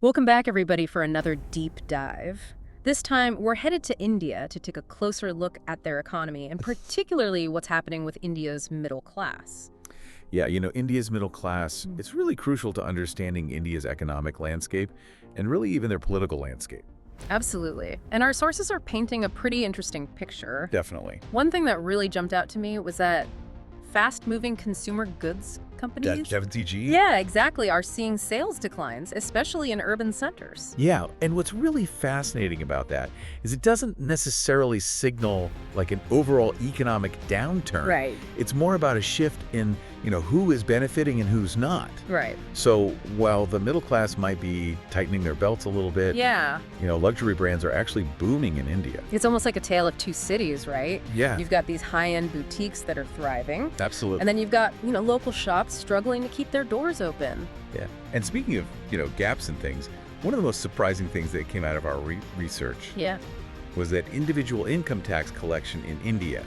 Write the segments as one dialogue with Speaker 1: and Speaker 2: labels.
Speaker 1: Welcome back, everybody, for another deep dive. This time, we're headed to India to take a closer look at their economy, and particularly what's happening with India's middle class.
Speaker 2: Yeah, India's middle class, it's really crucial to understanding India's economic landscape and really even their political landscape.
Speaker 1: Absolutely. And our sources are painting a pretty interesting picture.
Speaker 2: Definitely.
Speaker 1: One thing that really jumped out to me was that fast-moving consumer goods companies,
Speaker 2: FMCG?
Speaker 1: yeah, exactly, are seeing sales declines, especially in urban centers.
Speaker 2: Yeah, and what's really fascinating about that is it doesn't necessarily signal like an overall economic downturn.
Speaker 1: Right.
Speaker 2: It's more about a shift in, who is benefiting and who's not.
Speaker 1: Right.
Speaker 2: So while the middle class might be tightening their belts a little bit,
Speaker 1: Yeah.
Speaker 2: Luxury brands are actually booming in India.
Speaker 1: It's almost like a tale of two cities, right?
Speaker 2: Yeah.
Speaker 1: You've got these high-end boutiques that are thriving.
Speaker 2: Absolutely.
Speaker 1: And then you've got, local shops struggling to keep their doors open.
Speaker 2: Yeah. And speaking of, gaps and things, one of the most surprising things that came out of our research
Speaker 1: Yeah.
Speaker 2: was that individual income tax collection in India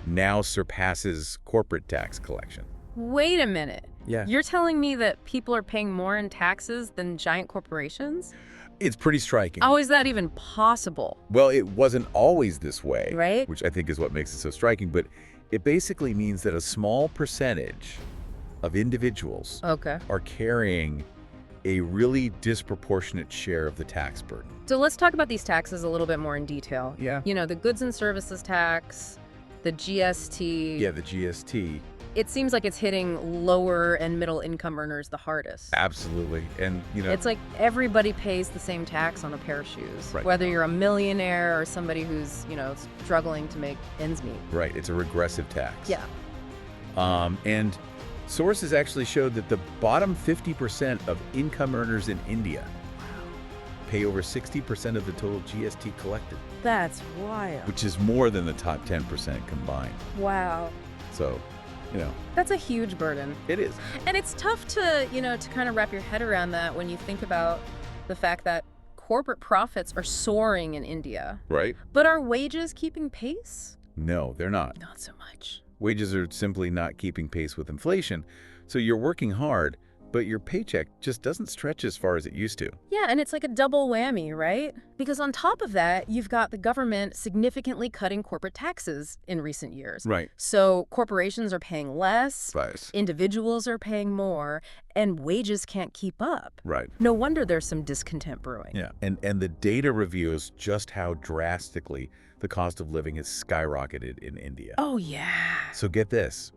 Speaker 2: now surpasses corporate tax collection.
Speaker 1: Wait a minute.
Speaker 2: Yeah.
Speaker 1: You're telling me that people are paying more in taxes than giant corporations?
Speaker 2: It's pretty striking.
Speaker 1: How is that even possible?
Speaker 2: Well, it wasn't always this way,
Speaker 1: Right.
Speaker 2: which I think is what makes it so striking, but it basically means that a small percentage of individuals
Speaker 1: Okay.
Speaker 2: are carrying a really disproportionate share of the tax burden.
Speaker 1: So let's talk about these taxes a little bit more in detail.
Speaker 2: Yeah.
Speaker 1: The goods and services tax, the GST.
Speaker 2: Yeah, the GST.
Speaker 1: It seems like it's hitting lower and middle income earners the hardest.
Speaker 2: Absolutely. And,
Speaker 1: It's like everybody pays the same tax on a pair of shoes,
Speaker 2: Right.
Speaker 1: whether you're a millionaire or somebody who's, struggling to make ends meet.
Speaker 2: right, it's a regressive tax.
Speaker 1: Yeah.
Speaker 2: And sources actually showed that the bottom 50% of income earners in India pay over 60% of the total GST collected,
Speaker 1: That's wild.
Speaker 2: which is more than the top 10% combined.
Speaker 1: Wow.
Speaker 2: So,
Speaker 1: That's a huge burden.
Speaker 2: it is.
Speaker 1: And it's tough to, to kind of wrap your head around that when you think about the fact that corporate profits are soaring in India.
Speaker 2: Right?
Speaker 1: But are wages keeping pace?
Speaker 2: No, they're not.
Speaker 1: Not so much.
Speaker 2: Wages are simply not keeping pace with inflation. So you're working hard, but your paycheck just doesn't stretch as far as it used to.
Speaker 1: Yeah, and it's like a double whammy, right? Because on top of that, you've got the government significantly cutting corporate taxes in recent years.
Speaker 2: Right.
Speaker 1: So corporations are paying less,
Speaker 2: Right.
Speaker 1: individuals are paying more, and wages can't keep up.
Speaker 2: Right.
Speaker 1: No wonder there's some discontent brewing.
Speaker 2: Yeah, and the data reveals just how drastically the cost of living has skyrocketed in India.
Speaker 1: Oh, yeah.
Speaker 2: So get this,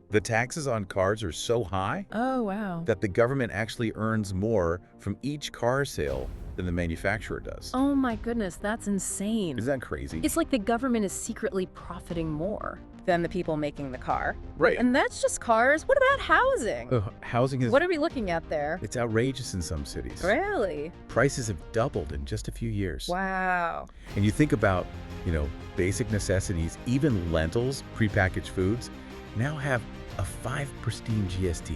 Speaker 2: the taxes on cars are so high
Speaker 1: Oh, wow.
Speaker 2: that the government actually earns more from each car sale than the manufacturer does.
Speaker 1: Oh, my goodness, that's insane.
Speaker 2: Isn't that crazy?
Speaker 1: It's like the government is secretly profiting more than the people making the car.
Speaker 2: Right.
Speaker 1: And that's just cars. What about housing?
Speaker 2: Housing is,
Speaker 1: What are we looking at there?
Speaker 2: it's outrageous in some cities.
Speaker 1: Really?
Speaker 2: Prices have doubled in just a few years.
Speaker 1: Wow.
Speaker 2: And you think about, basic necessities, even lentils, prepackaged foods, now have a 5% GST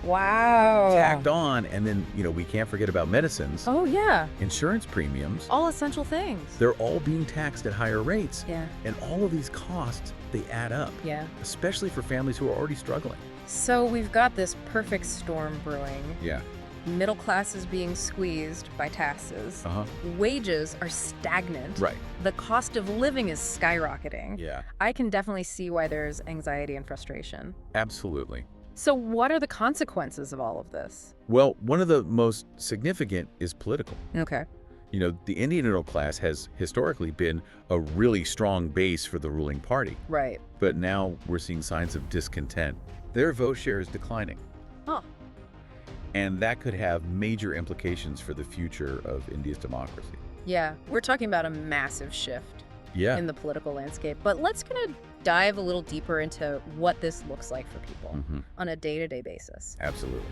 Speaker 1: Wow.
Speaker 2: tacked on. And then, we can't forget about medicines,
Speaker 1: Oh, yeah.
Speaker 2: insurance premiums.
Speaker 1: All essential things.
Speaker 2: They're all being taxed at higher rates.
Speaker 1: Yeah.
Speaker 2: And all of these costs, they add up,
Speaker 1: Yeah.
Speaker 2: especially for families who are already struggling.
Speaker 1: So we've got this perfect storm brewing.
Speaker 2: Yeah.
Speaker 1: Middle class is being squeezed by taxes.
Speaker 2: Uh-huh.
Speaker 1: Wages are stagnant.
Speaker 2: Right.
Speaker 1: The cost of living is skyrocketing.
Speaker 2: Yeah.
Speaker 1: I can definitely see why there's anxiety and frustration.
Speaker 2: Absolutely.
Speaker 1: So what are the consequences of all of this?
Speaker 2: Well, one of the most significant is political.
Speaker 1: Okay.
Speaker 2: The Indian middle class has historically been a really strong base for the ruling party.
Speaker 1: Right.
Speaker 2: But now we're seeing signs of discontent. Their vote share is declining.
Speaker 1: Huh.
Speaker 2: And that could have major implications for the future of India's democracy.
Speaker 1: Yeah, we're talking about a massive shift
Speaker 2: Yeah.
Speaker 1: in the political landscape. But let's kind of dive a little deeper into what this looks like for people on a day-to-day basis.
Speaker 2: Absolutely.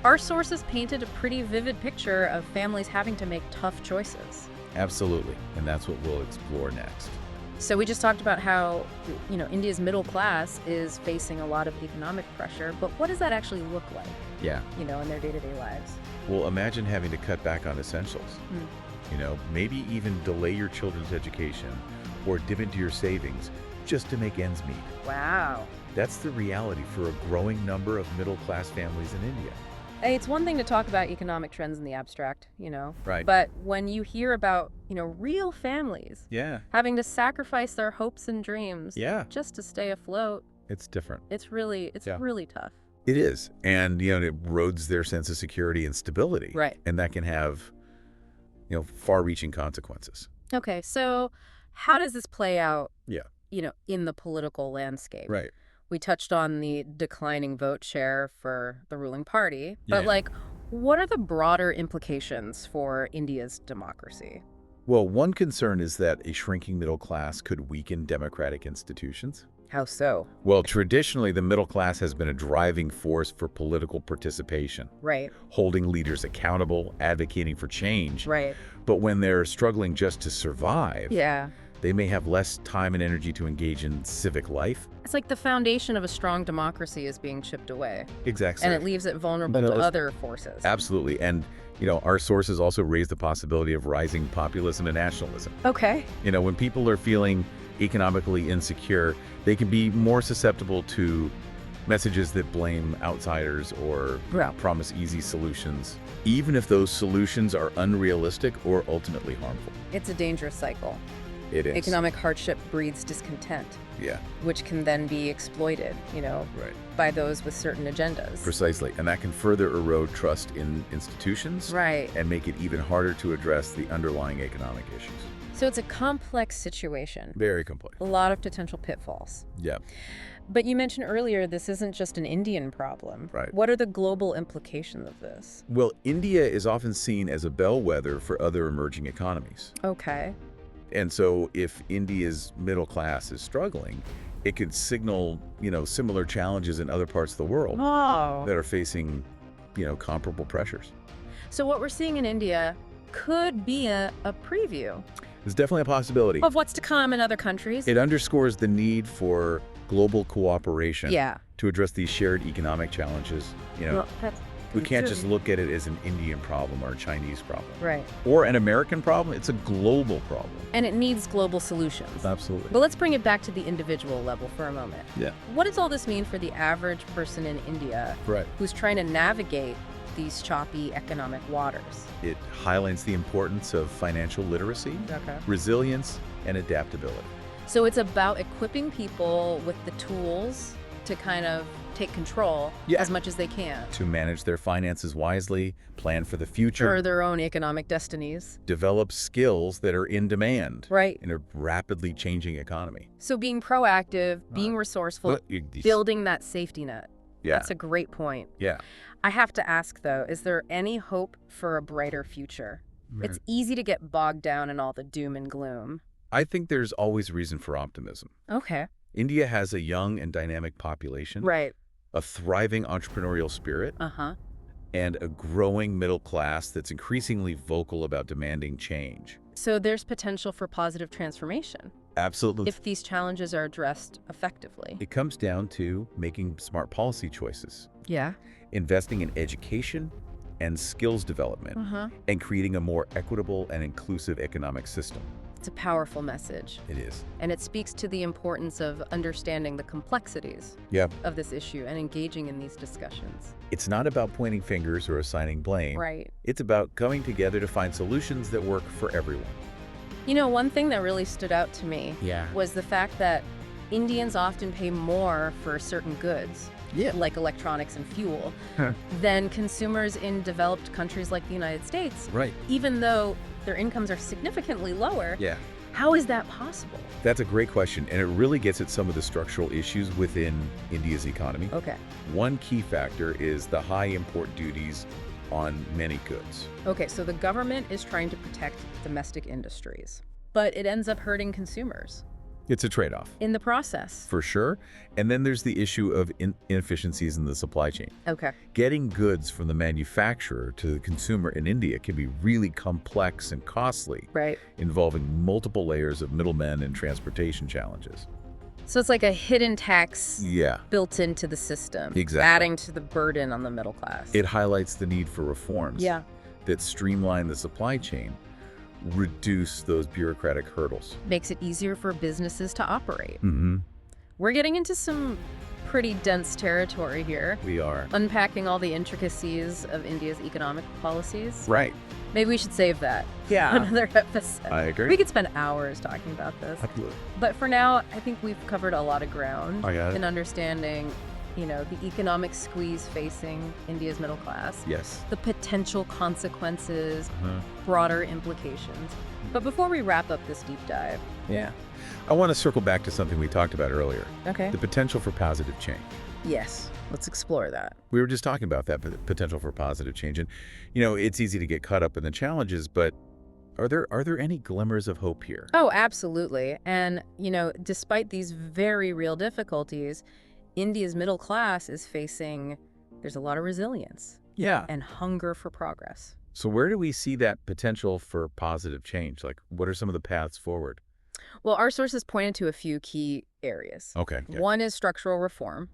Speaker 1: Our sources painted a pretty vivid picture of families having to make tough choices.
Speaker 2: Absolutely. And that's what we'll explore next.
Speaker 1: So we just talked about how, India's middle class is facing a lot of economic pressure, but what does that actually look like,
Speaker 2: Yeah.
Speaker 1: in their day-to-day lives?
Speaker 2: Well, imagine having to cut back on essentials. Maybe even delay your children's education or dip into your savings just to make ends meet.
Speaker 1: Wow.
Speaker 2: That's the reality for a growing number of middle-class families in India.
Speaker 1: It's one thing to talk about economic trends in the abstract,
Speaker 2: Right.
Speaker 1: but when you hear about, real families
Speaker 2: Yeah.
Speaker 1: having to sacrifice their hopes and dreams
Speaker 2: Yeah.
Speaker 1: just to stay afloat,
Speaker 2: It's different.
Speaker 1: it's really
Speaker 2: Yeah.
Speaker 1: tough.
Speaker 2: It is. And, it erodes their sense of security and stability.
Speaker 1: Right.
Speaker 2: And that can have, far-reaching consequences.
Speaker 1: Okay, so how does this play out,
Speaker 2: Yeah.
Speaker 1: in the political landscape?
Speaker 2: Right.
Speaker 1: We touched on the declining vote share for the ruling party, but
Speaker 2: Yeah.
Speaker 1: what are the broader implications for India's democracy?
Speaker 2: Well, one concern is that a shrinking middle class could weaken democratic institutions.
Speaker 1: How so?
Speaker 2: Well, traditionally, the middle class has been a driving force for political participation,
Speaker 1: Right,
Speaker 2: holding leaders accountable, advocating for change.
Speaker 1: right.
Speaker 2: But when they're struggling just to survive,
Speaker 1: Yeah.
Speaker 2: they may have less time and energy to engage in civic life.
Speaker 1: It's like the foundation of a strong democracy is being chipped away,
Speaker 2: Exactly.
Speaker 1: and it leaves it vulnerable to other forces.
Speaker 2: Absolutely. And, our sources also raise the possibility of rising populism and nationalism.
Speaker 1: Okay.
Speaker 2: When people are feeling economically insecure, they can be more susceptible to messages that blame outsiders or
Speaker 1: Yeah.
Speaker 2: promise easy solutions, even if those solutions are unrealistic or ultimately harmful.
Speaker 1: It's a dangerous cycle.
Speaker 2: It is.
Speaker 1: Economic hardship breeds discontent,
Speaker 2: Yeah,
Speaker 1: which can then be exploited,
Speaker 2: right.
Speaker 1: by those with certain agendas.
Speaker 2: Precisely. And that can further erode trust in institutions
Speaker 1: Right.
Speaker 2: and make it even harder to address the underlying economic issues.
Speaker 1: So it's a complex situation.
Speaker 2: Very complex.
Speaker 1: A lot of potential pitfalls.
Speaker 2: Yeah.
Speaker 1: But you mentioned earlier this isn't just an Indian problem.
Speaker 2: Right.
Speaker 1: What are the global implications of this?
Speaker 2: Well, India is often seen as a bellwether for other emerging economies.
Speaker 1: Okay.
Speaker 2: And so if India's middle class is struggling, it could signal, similar challenges in other parts of the world
Speaker 1: Oh.
Speaker 2: that are facing, comparable pressures.
Speaker 1: So what we're seeing in India could be a preview
Speaker 2: There's definitely a possibility.
Speaker 1: of what's to come in other countries.
Speaker 2: It underscores the need for global cooperation
Speaker 1: Yeah.
Speaker 2: to address these shared economic challenges. We can't just look at it as an Indian problem or a Chinese problem
Speaker 1: Right.
Speaker 2: or an American problem. It's a global problem.
Speaker 1: And it needs global solutions.
Speaker 2: Absolutely.
Speaker 1: But let's bring it back to the individual level for a moment.
Speaker 2: Yeah.
Speaker 1: What does all this mean for the average person in India
Speaker 2: Right.
Speaker 1: who's trying to navigate these choppy economic waters?
Speaker 2: It highlights the importance of financial literacy,
Speaker 1: Okay.
Speaker 2: resilience, and adaptability.
Speaker 1: So it's about equipping people with the tools to kind of take control
Speaker 2: Yeah.
Speaker 1: as much as they can
Speaker 2: To manage their finances wisely, plan for the future,
Speaker 1: for their own economic destinies.
Speaker 2: develop skills that are in demand
Speaker 1: Right.
Speaker 2: in a rapidly changing economy.
Speaker 1: So being proactive, being resourceful, building that safety net.
Speaker 2: Yeah.
Speaker 1: That's a great point.
Speaker 2: Yeah.
Speaker 1: I have to ask, though, is there any hope for a brighter future? It's easy to get bogged down in all the doom and gloom.
Speaker 2: I think there's always reason for optimism.
Speaker 1: Okay.
Speaker 2: India has a young and dynamic population,
Speaker 1: Right.
Speaker 2: a thriving entrepreneurial spirit,
Speaker 1: Uh-huh.
Speaker 2: and a growing middle class that's increasingly vocal about demanding change.
Speaker 1: So there's potential for positive transformation
Speaker 2: Absolutely.
Speaker 1: if these challenges are addressed effectively.
Speaker 2: It comes down to making smart policy choices,
Speaker 1: Yeah.
Speaker 2: investing in education and skills development,
Speaker 1: Uh-huh.
Speaker 2: and creating a more equitable and inclusive economic system.
Speaker 1: It's a powerful message,
Speaker 2: It is.
Speaker 1: and it speaks to the importance of understanding the complexities
Speaker 2: Yeah.
Speaker 1: of this issue and engaging in these discussions.
Speaker 2: It's not about pointing fingers or assigning blame.
Speaker 1: Right.
Speaker 2: It's about coming together to find solutions that work for everyone.
Speaker 1: One thing that really stood out to me
Speaker 2: Yeah.
Speaker 1: was the fact that Indians often pay more for certain goods,
Speaker 2: Yeah.
Speaker 1: like electronics and fuel, than consumers in developed countries like the United States,
Speaker 2: Right.
Speaker 1: even though their incomes are significantly lower.
Speaker 2: Yeah.
Speaker 1: How is that possible?
Speaker 2: That's a great question, and it really gets at some of the structural issues within India's economy.
Speaker 1: Okay.
Speaker 2: One key factor is the high import duties on many goods.
Speaker 1: Okay, so the government is trying to protect domestic industries, but it ends up hurting consumers
Speaker 2: It's a trade-off,
Speaker 1: in the process.
Speaker 2: for sure. And then there's the issue of inefficiencies in the supply chain.
Speaker 1: Okay.
Speaker 2: Getting goods from the manufacturer to the consumer in India can be really complex and costly,
Speaker 1: Right.
Speaker 2: involving multiple layers of middlemen and transportation challenges.
Speaker 1: So it's like a hidden tax
Speaker 2: Yeah.
Speaker 1: built into the system,
Speaker 2: Exactly.
Speaker 1: adding to the burden on the middle class.
Speaker 2: It highlights the need for reforms
Speaker 1: Yeah.
Speaker 2: that streamline the supply chain, reduce those bureaucratic hurdles.
Speaker 1: Makes it easier for businesses to operate.
Speaker 2: Mm-hmm.
Speaker 1: We're getting into some pretty dense territory here,
Speaker 2: We are.
Speaker 1: unpacking all the intricacies of India's economic policies.
Speaker 2: Right.
Speaker 1: Maybe we should save that for
Speaker 2: Yeah.
Speaker 1: another episode.
Speaker 2: I agree.
Speaker 1: We could spend hours talking about this.
Speaker 2: Absolutely.
Speaker 1: But for now, I think we've covered a lot of ground
Speaker 2: I got it.
Speaker 1: in understanding, the economic squeeze facing India's middle class,
Speaker 2: Yes.
Speaker 1: the potential consequences,
Speaker 2: Uh-huh.
Speaker 1: broader implications. But before we wrap up this deep dive,
Speaker 2: Yeah. I want to circle back to something we talked about earlier,
Speaker 1: okay?
Speaker 2: the potential for positive change.
Speaker 1: Yes, let's explore that.
Speaker 2: We were just talking about that potential for positive change. And, it's easy to get caught up in the challenges, but are there any glimmers of hope here?
Speaker 1: Oh, absolutely. And, despite these very real difficulties, India's middle class is facing, there's a lot of resilience
Speaker 2: Yeah.
Speaker 1: and hunger for progress.
Speaker 2: So where do we see that potential for positive change? Like, what are some of the paths forward?
Speaker 1: Well, our sources pointed to a few key areas.
Speaker 2: Okay. Yeah.
Speaker 1: One is structural reform,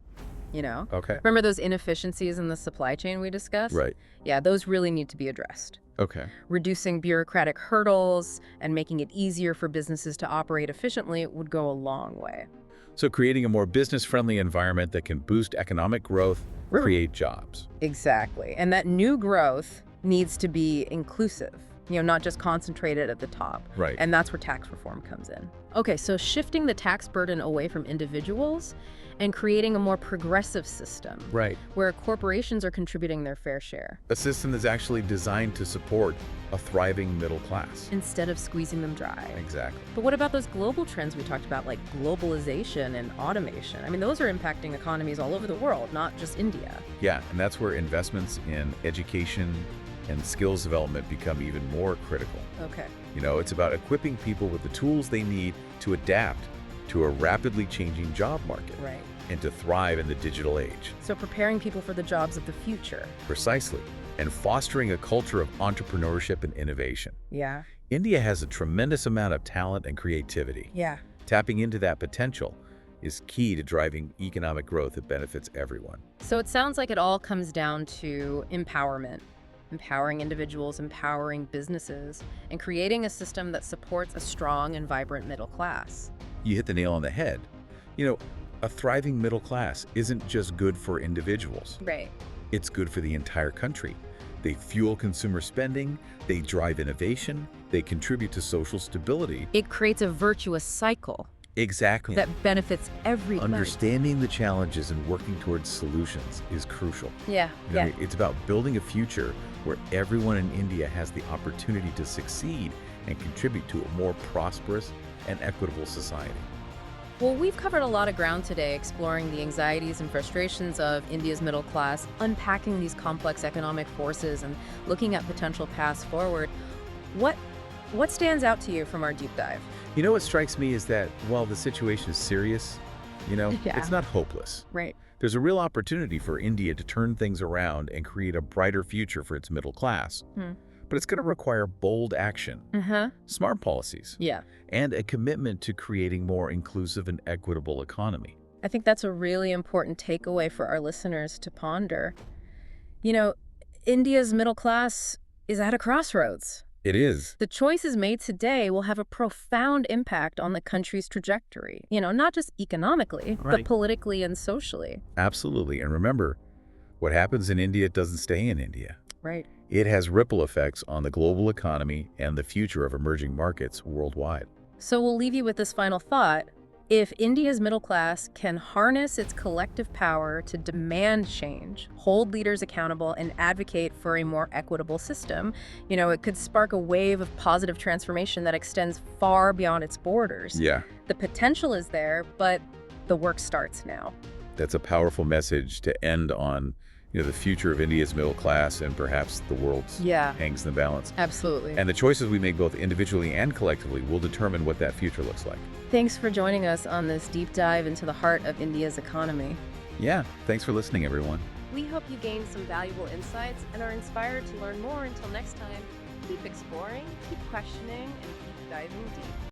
Speaker 2: Okay.
Speaker 1: Remember those inefficiencies in the supply chain we discussed?
Speaker 2: Right.
Speaker 1: Yeah, those really need to be addressed.
Speaker 2: Okay.
Speaker 1: Reducing bureaucratic hurdles and making it easier for businesses to operate efficiently would go a long way.
Speaker 2: So creating a more business-friendly environment that can boost economic growth, create jobs.
Speaker 1: Exactly. And that new growth needs to be inclusive, not just concentrated at the top.
Speaker 2: Right.
Speaker 1: And that's where tax reform comes in. Okay, so shifting the tax burden away from individuals and creating a more progressive system
Speaker 2: Right.
Speaker 1: where corporations are contributing their fair share
Speaker 2: A system that's actually designed to support a thriving middle class.
Speaker 1: instead of squeezing them dry.
Speaker 2: Exactly.
Speaker 1: But what about those global trends we talked about, like globalization and automation? I mean, those are impacting economies all over the world, not just India.
Speaker 2: Yeah, and that's where investments in education and skills development become even more critical.
Speaker 1: Okay.
Speaker 2: It's about equipping people with the tools they need to adapt to a rapidly changing job market
Speaker 1: Right.
Speaker 2: and to thrive in the digital age.
Speaker 1: So preparing people for the jobs of the future.
Speaker 2: Precisely. And fostering a culture of entrepreneurship and innovation.
Speaker 1: Yeah.
Speaker 2: India has a tremendous amount of talent and creativity.
Speaker 1: Yeah.
Speaker 2: Tapping into that potential is key to driving economic growth that benefits everyone.
Speaker 1: So it sounds like it all comes down to empowerment. Empowering individuals, empowering businesses, and creating a system that supports a strong and vibrant middle class.
Speaker 2: You hit the nail on the head. A thriving middle class isn't just good for individuals.
Speaker 1: Right.
Speaker 2: It's good for the entire country. They fuel consumer spending, they drive innovation, they contribute to social stability.
Speaker 1: It creates a virtuous cycle
Speaker 2: Exactly.
Speaker 1: that benefits everybody.
Speaker 2: Understanding the challenges and working towards solutions is crucial.
Speaker 1: Yeah.
Speaker 2: It's about building a future where everyone in India has the opportunity to succeed and contribute to a more prosperous and equitable society.
Speaker 1: Well, we've covered a lot of ground today, exploring the anxieties and frustrations of India's middle class, unpacking these complex economic forces, and looking at potential paths forward. What stands out to you from our deep dive?
Speaker 2: What strikes me is that while the situation is serious,
Speaker 1: Yeah.
Speaker 2: it's not hopeless.
Speaker 1: Right.
Speaker 2: There's a real opportunity for India to turn things around and create a brighter future for its middle class. But it's going to require bold action, smart policies,
Speaker 1: Yeah.
Speaker 2: and a commitment to creating more inclusive and equitable economy.
Speaker 1: I think that's a really important takeaway for our listeners to ponder. India's middle class is at a crossroads.
Speaker 2: It is.
Speaker 1: The choices made today will have a profound impact on the country's trajectory, not just economically, but
Speaker 2: Right.
Speaker 1: politically and socially.
Speaker 2: Absolutely. And remember, what happens in India doesn't stay in India.
Speaker 1: Right.
Speaker 2: It has ripple effects on the global economy and the future of emerging markets worldwide.
Speaker 1: So we'll leave you with this final thought. If India's middle class can harness its collective power to demand change, hold leaders accountable, and advocate for a more equitable system, it could spark a wave of positive transformation that extends far beyond its borders.
Speaker 2: Yeah,
Speaker 1: The potential is there, but the work starts now.
Speaker 2: that's a powerful message to end on. The future of India's middle class and perhaps the world's hangs in the balance.
Speaker 1: Absolutely.
Speaker 2: And the choices we make both individually and collectively will determine what that future looks like.
Speaker 1: Thanks for joining us on this deep dive into the heart of India's economy.
Speaker 2: Yeah, thanks for listening, everyone.
Speaker 1: We hope you gained some valuable insights and are inspired to learn more. Until next time, keep exploring, keep questioning, and keep diving deep.